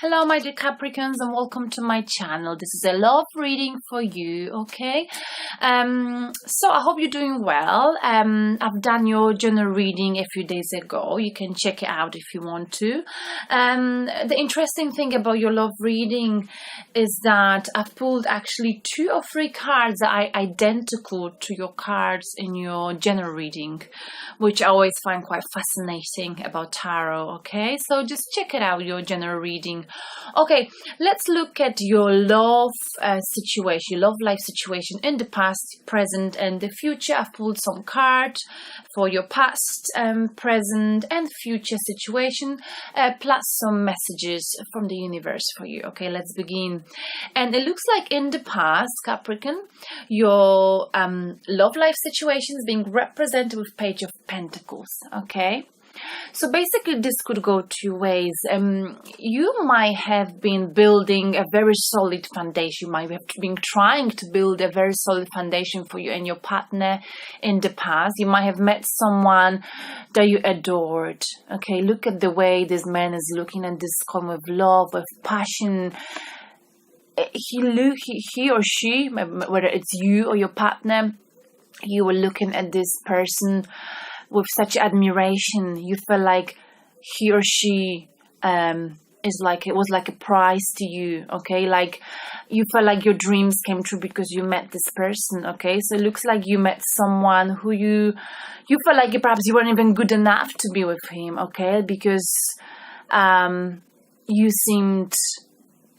Hello, my dear Capricorns, and welcome to my channel. This is a love reading for you, okay? So I hope you're doing well. I've done your general reading a few days ago. You can check it out if you want to. The interesting thing about your love reading is that I've pulled actually 2 or 3 cards that are identical to your cards in your general reading, which I always find quite fascinating about tarot, okay? So just check it out, your general reading. Okay, let's look at your love situation, love life situation in the past, present, and the future. I've pulled some cards for your past, present, and future situation, plus some messages from the universe for you. Okay, let's begin. And it looks like in the past, Capricorn, your love life situation is being represented with Page of Pentacles. Okay. So basically this could go 2 ways. You might have been building a very solid foundation. You might have been trying to build a very solid foundation for you and your partner in the past. You might have met someone that you adored. Okay, look at the way this man is looking at this coin with love, with passion. He or she, whether it's you or your partner, you were looking at this person with such admiration. You feel like he or she is like, it was like a prize to you, okay? Like you felt like your dreams came true because you met this person, okay? So it looks like you met someone who you felt like perhaps you weren't even good enough to be with him, okay? Because you seemed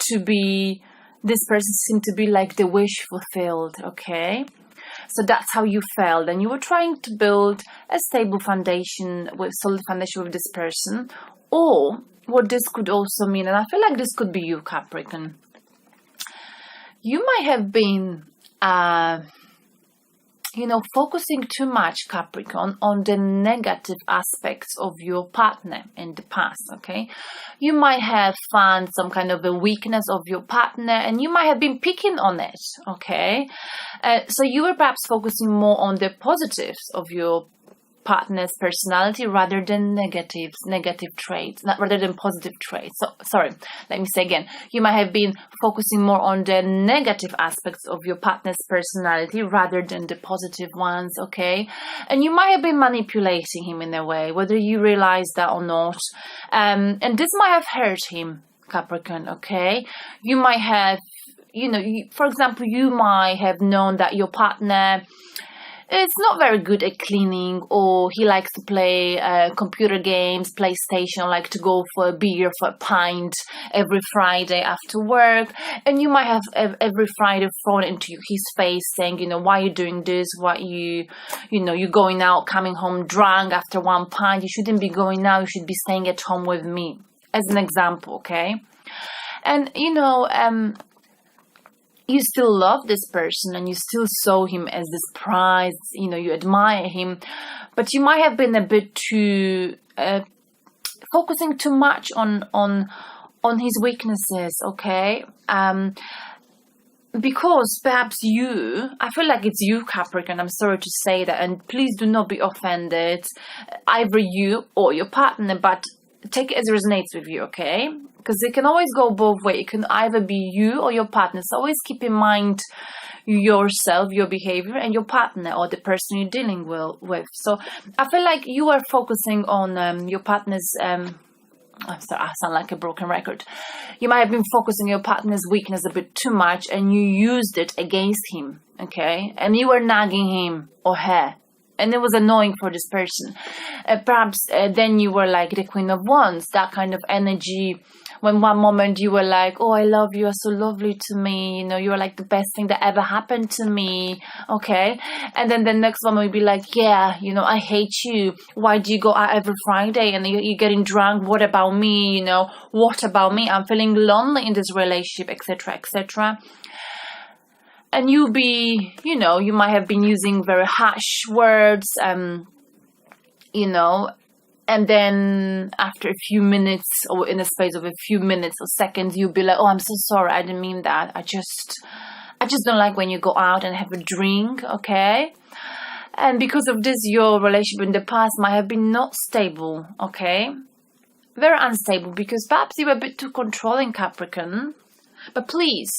to be, this person seemed to be like the wish fulfilled, okay? So that's how you felt, and you were trying to build a stable foundation, with solid foundation with this person. Or what this could also mean, and I feel like this could be you, Capricorn, you might have been focusing too much, Capricorn, on the negative aspects of your partner in the past, okay? You might have found some kind of a weakness of your partner and you might have been picking on it, okay? So you were perhaps focusing more on the positives of your partner's personality rather than negative traits, rather than positive traits. So sorry, let me say again. You might have been focusing more on the negative aspects of your partner's personality rather than the positive ones, okay? And you might have been manipulating him in a way, whether you realize that or not. And this might have hurt him, Capricorn, okay? You might have, for example, you might have known that your partner it's not very good at cleaning, or he likes to play computer games, PlayStation, or like to go for a beer, for a pint every Friday after work. And you might have every Friday thrown into his face saying, why are you doing this? Why you're going out, coming home drunk after 1 pint. You shouldn't be going out. You should be staying at home with me, as an example, okay? And, you still love this person and you still saw him as this prize, you admire him, but you might have been a bit too focusing too much on his weaknesses, okay? Because perhaps I feel like it's you, Capricorn, I'm sorry to say that, and please do not be offended, either you or your partner, but take it as it resonates with you, okay? Because it can always go both ways. It can either be you or your partner. So always keep in mind yourself, your behavior, and your partner or the person you're dealing with. So I feel like you are focusing on your partner's I'm sorry, I sound like a broken record. You might have been focusing on your partner's weakness a bit too much and you used it against him, okay? And you were nagging him or her. And it was annoying for this person. Perhaps then you were like the Queen of Wands, that kind of energy. When one moment you were like, oh, I love you, you're so lovely to me. You were like the best thing that ever happened to me. Okay. And then the next moment you'd be like, yeah, I hate you. Why do you go out every Friday and you're getting drunk? What about me? What about me? I'm feeling lonely in this relationship, etc., etc. And you might have been using very harsh words, and then after a few minutes, or in a space of a few minutes or seconds, you'll be like, oh, I'm so sorry, I didn't mean that. I just don't like when you go out and have a drink, okay? And because of this, your relationship in the past might have been not stable, okay? very unstable, because perhaps you were a bit too controlling, Capricorn. But please,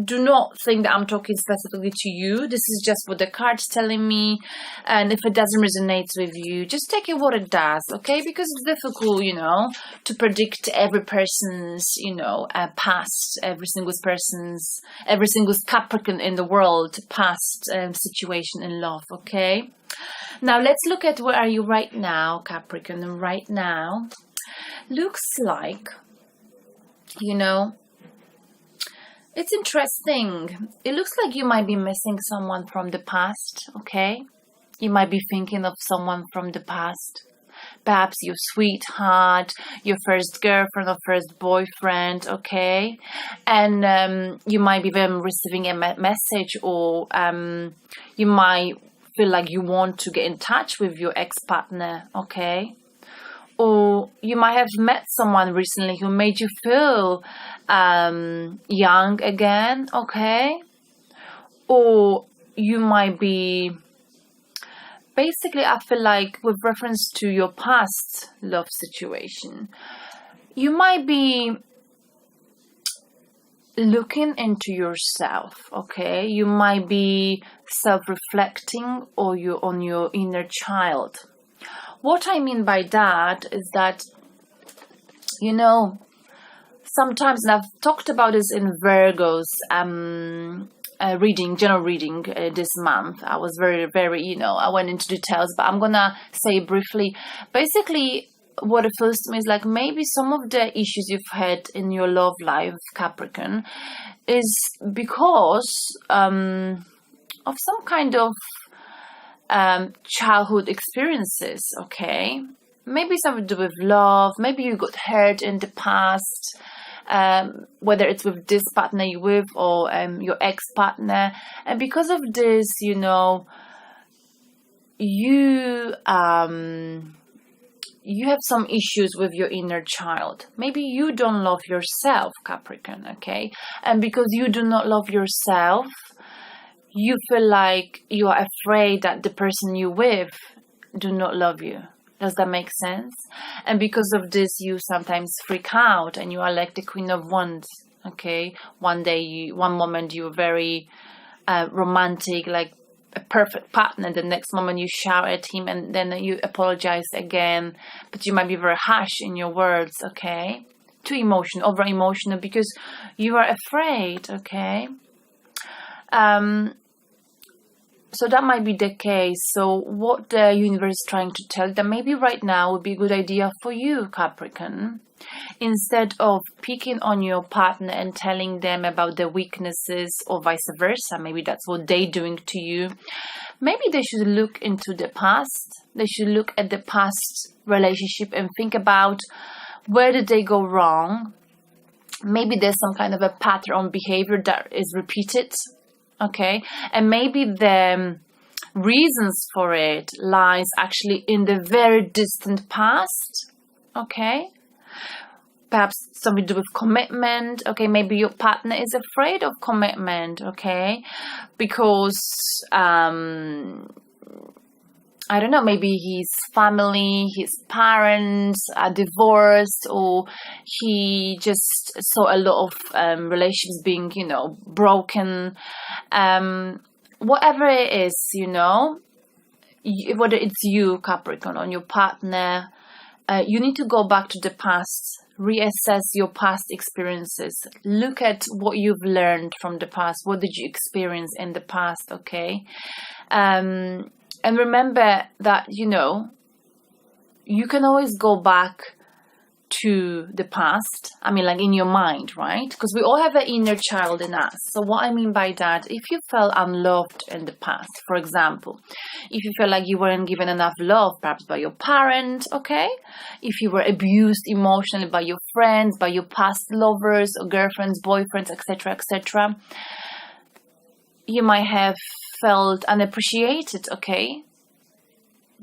do not think that I'm talking specifically to you. This is just what the card's telling me, and if it doesn't resonate with you, just take it what it does, okay? Because it's difficult, to predict every person's, past, every single Capricorn in the world past situation in love, okay? Now let's look at where are you right now, Capricorn. And right now looks like, it's interesting. It looks like you might be missing someone from the past, okay? You might be thinking of someone from the past. Perhaps your sweetheart, your first girlfriend or first boyfriend, okay? And you might be receiving a message, or you might feel like you want to get in touch with your ex-partner, okay? Or you might have met someone recently who made you feel young again, okay? Or you might be, basically, I feel like with reference to your past love situation, you might be looking into yourself, okay? You might be self-reflecting, or you're on your inner child. What I mean by that is that, sometimes, and I've talked about this in Virgo's general reading this month. I was very, very, I went into details, but I'm gonna say briefly. Basically, what it feels to me is like maybe some of the issues you've had in your love life, Capricorn, is because of some kind of childhood experiences, okay? Maybe something to do with love. Maybe you got hurt in the past, whether it's with this partner you're with or your ex-partner. And because of this, you have some issues with your inner child. Maybe you don't love yourself, Capricorn, okay? And because you do not love yourself, you feel like you are afraid that the person you're with do not love you. Does that make sense? And because of this, you sometimes freak out, and you are like the Queen of Wands, okay? One moment you're very romantic, like a perfect partner. The next moment you shout at him, and then you apologize again. But you might be very harsh in your words, okay? Too emotional, over emotional, because you are afraid, okay? So that might be the case. So what the universe is trying to tell you, that maybe right now would be a good idea for you, Capricorn, instead of picking on your partner and telling them about their weaknesses, or vice versa, maybe that's what they're doing to you. Maybe they should look into the past. They should look at the past relationship and think about where did they go wrong. Maybe there's some kind of a pattern behavior that is repeated, okay? And maybe the reasons for it lies actually in the very distant past, okay? Perhaps something to do with commitment, okay? Maybe your partner is afraid of commitment, okay? Because I don't know, maybe his family, his parents are divorced, or he just saw a lot of relationships being, broken. Whatever it is, whether it's you, Capricorn, or your partner, you need to go back to the past, reassess your past experiences, look at what you've learned from the past, what did you experience in the past, okay? And remember that, you can always go back to the past. I mean, like in your mind, right? Because we all have an inner child in us. So what I mean by that, if you felt unloved in the past, for example, if you felt like you weren't given enough love, perhaps by your parents, okay? If you were abused emotionally by your friends, by your past lovers or girlfriends, boyfriends, etc., etc., you might have felt unappreciated, okay?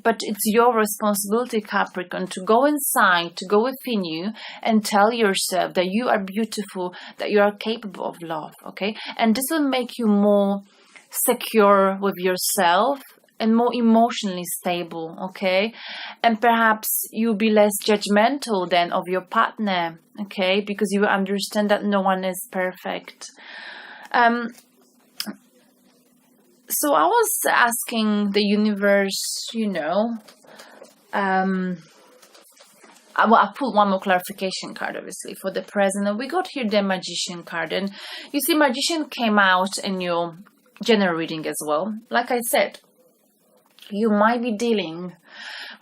But it's your responsibility, Capricorn, to go inside, to go within you and tell yourself that you are beautiful, that you are capable of love, okay? And this will make you more secure with yourself, and more emotionally stable, okay? And perhaps you'll be less judgmental then of your partner, okay? Because you understand that no one is perfect. So I was asking the universe, I pulled one more clarification card, obviously, for the present. And we got here the Magician card. And you see, Magician came out in your general reading as well. Like I said, you might be dealing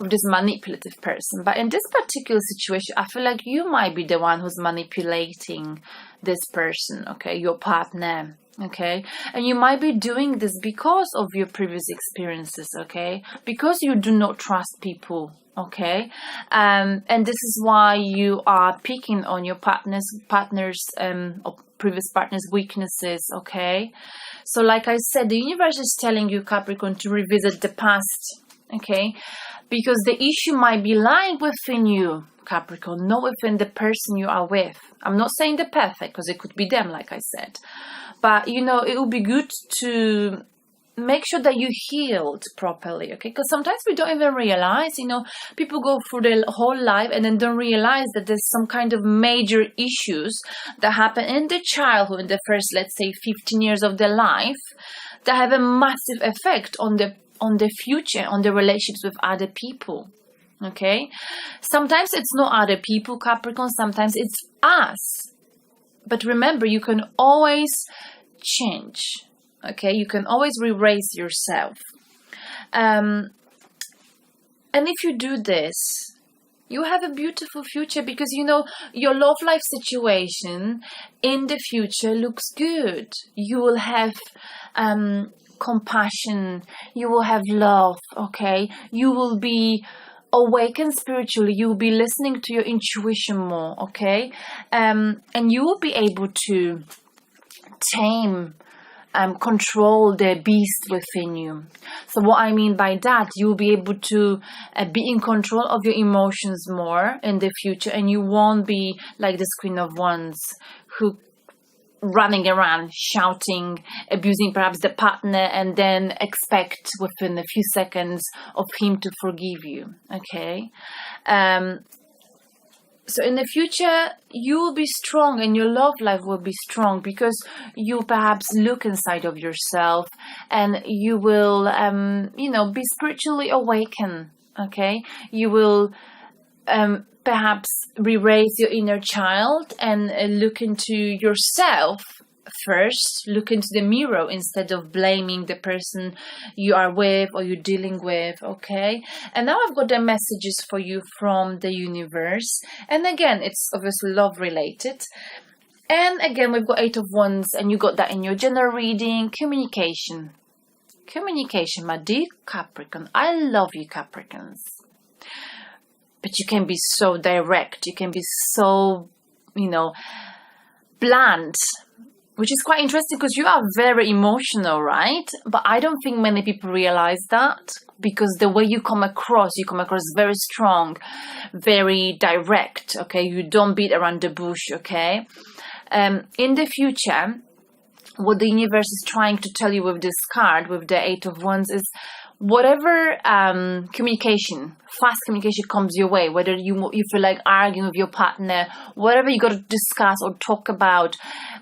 with this manipulative person. But in this particular situation, I feel like you might be the one who's manipulating this person, okay, your partner. Okay, and you might be doing this because of your previous experiences, okay, because you do not trust people, okay, and this is why you are picking on your partner's or previous partner's weaknesses, okay. So like I said, the universe is telling you, Capricorn, to revisit the past, okay, because the issue might be lying within you, Capricorn, not within the person you are with. I'm not saying the perfect, because it could be them, like I said. But, it would be good to make sure that you healed properly, okay? Because sometimes we don't even realize, people go through their whole life and then don't realize that there's some kind of major issues that happen in their childhood, in the first, let's say, 15 years of their life, that have a massive effect on the future, on the relationships with other people, okay? Sometimes it's not other people, Capricorn, sometimes it's us. But remember, you can always change, okay? You can always erase yourself. And if you do this, you have a beautiful future because, your love life situation in the future looks good. You will have compassion. You will have love, okay? You will be awaken spiritually. You will be listening to your intuition more, okay, and you will be able to tame control the beast within you. So what I mean by that, you will be able to be in control of your emotions more in the future, and you won't be like this Queen of Wands who running around shouting, abusing perhaps the partner, and then expect within a few seconds of him to forgive you, okay? So in the future, you will be strong and your love life will be strong because you perhaps look inside of yourself and you will, be spiritually awakened, okay? You will perhaps re-raise your inner child and look into yourself first, look into the mirror instead of blaming the person you are with or you're dealing with, okay? And now I've got the messages for you from the universe. And again, it's obviously love related. And again, we've got 8 of Wands, and you got that in your general reading. Communication, my dear Capricorn. I love you, Capricorns. But you can be so direct. You can be so, blunt, which is quite interesting because you are very emotional, right? But I don't think many people realize that because the way you come across very strong, very direct, okay? You don't beat around the bush, okay? In the future, what the universe is trying to tell you with this card, with the 8 of Wands, is whatever fast communication comes your way, whether you feel like arguing with your partner, whatever you got to discuss or talk about,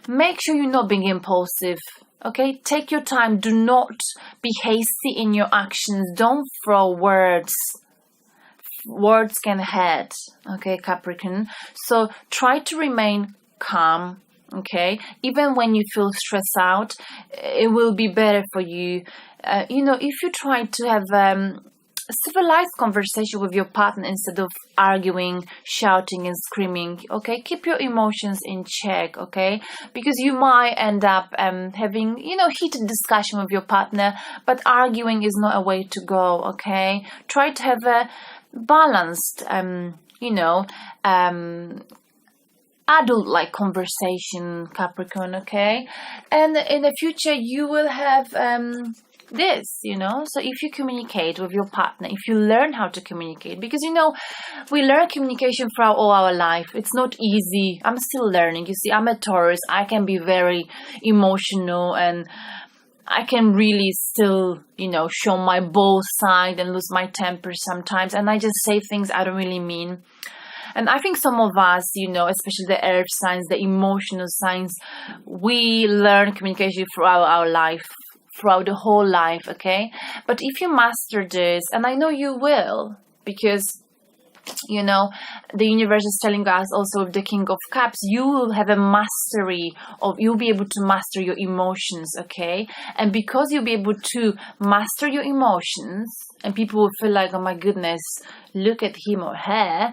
make sure you're not being impulsive, okay? Take your time. Do not be hasty in your actions. Don't throw words. Words can hurt, okay, Capricorn? So try to remain calm, okay? Even when you feel stressed out, it will be better for you. If you try to have a civilized conversation with your partner instead of arguing, shouting and screaming, okay? Keep your emotions in check, okay? Because you might end up having, heated discussion with your partner, but arguing is not a way to go, okay? Try to have a balanced, adult-like conversation, Capricorn, okay? And in the future, you will have this, so if you communicate with your partner, if you learn how to communicate, because we learn communication throughout all our life. It's not easy. I'm still learning. You see, I'm a Taurus. I can be very emotional and I can really still, show my bold side and lose my temper sometimes. And I just say things I don't really mean. And I think some of us, especially the earth signs, the emotional signs, we learn communication throughout our life, throughout the whole life, okay? But if you master this, and I know you will, because the universe is telling us also with the King of Cups, you will have a mastery you'll be able to master your emotions, okay? And because you'll be able to master your emotions, and people will feel like, oh my goodness, look at him or her,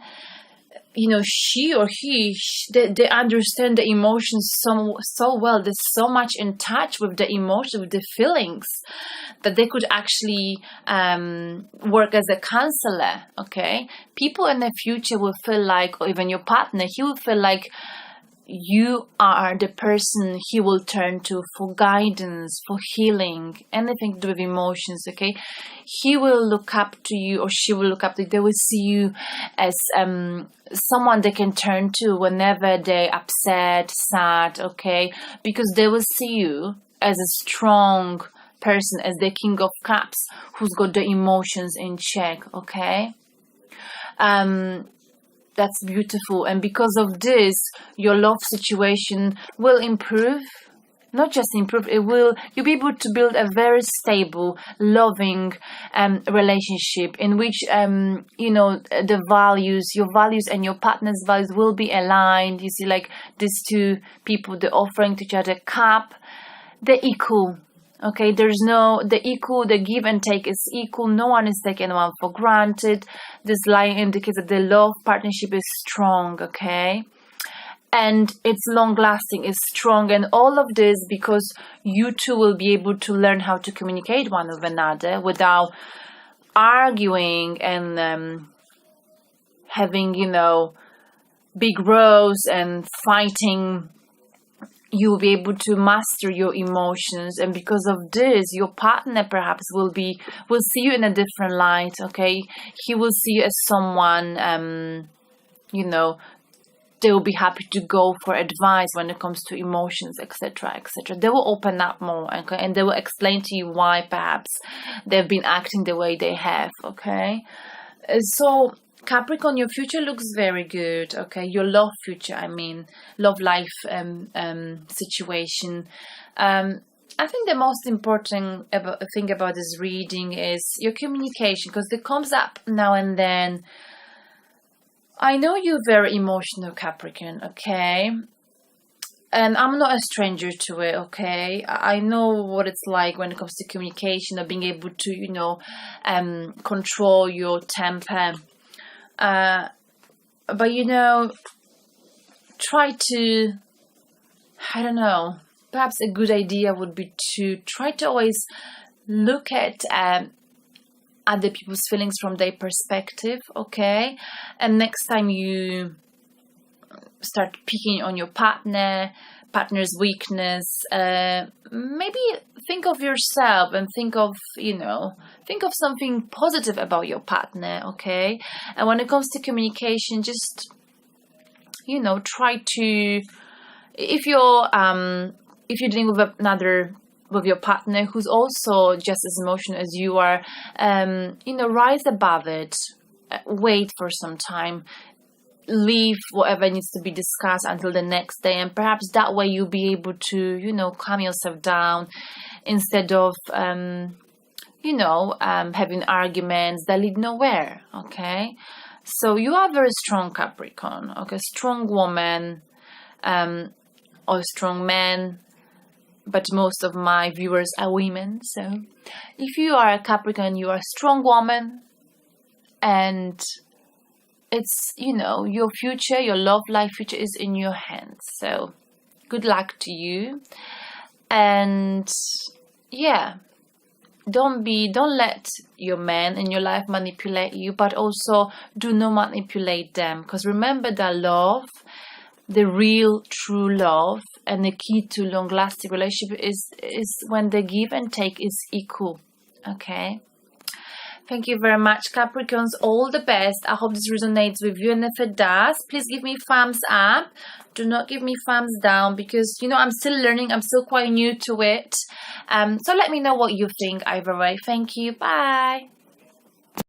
she or he, they understand the emotions so well. They're so much in touch with the emotions, with the feelings, that they could actually work as a counselor, okay? People in the future will feel like, or even your partner, he will feel like you are the person he will turn to for guidance, for healing, anything to do with emotions, okay? He will look up to you, or she will look up to you. They will see you as someone they can turn to whenever they're upset, sad, okay? Because they will see you as a strong person, as the King of Cups, who's got the emotions in check, okay? That's beautiful. And because of this, your love situation will improve. Not just improve, you'll be able to build a very stable, loving relationship in which, the values, your values and your partner's values will be aligned. You see, like these two people, they're offering to each other cup, they're equal. Okay, the give and take is equal. No one is taking anyone for granted. This line indicates that the love partnership is strong, okay? And it's long lasting, it's strong. And all of this because you two will be able to learn how to communicate one with another without arguing and having, big rows and fighting. You'll be able to master your emotions, and because of this, your partner perhaps will see you in a different light, okay? He will see you as someone, they will be happy to go for advice when it comes to emotions, etc., etc. They will open up more, okay? And they will explain to you why perhaps they've been acting the way they have, okay? So Capricorn, your future looks very good, okay? Your love future, love life situation. I think the most important thing about this reading is your communication, because it comes up now and then. I know you're very emotional, Capricorn, okay? And I'm not a stranger to it, okay? I know what it's like when it comes to communication, of being able to, control your temper. But try to, I don't know, perhaps a good idea would be to try to always look at other people's feelings from their perspective, okay? And next time you start picking on your partner's weakness, maybe think of yourself and think of something positive about your partner, okay? And when it comes to communication, just try to, if you're dealing with your partner who's also just as emotional as you are, rise above it, wait for some time, leave whatever needs to be discussed until the next day, and perhaps that way you'll be able to calm yourself down instead of having arguments that lead nowhere, okay? So you are very strong, Capricorn, okay? Strong woman or strong man, but most of my viewers are women. So if you are a Capricorn, you are a strong woman, and it's, your future, your love life future is in your hands. So good luck to you. And yeah, don't let your man in your life manipulate you, but also do not manipulate them. Because remember that love, the real true love, and the key to long lasting relationship is when the give and take is equal, okay? Thank you very much, Capricorns. All the best. I hope this resonates with you. And if it does, please give me thumbs up. Do not give me thumbs down because, you know, I'm still learning. I'm still quite new to it. So let me know what you think either way. Thank you. Bye.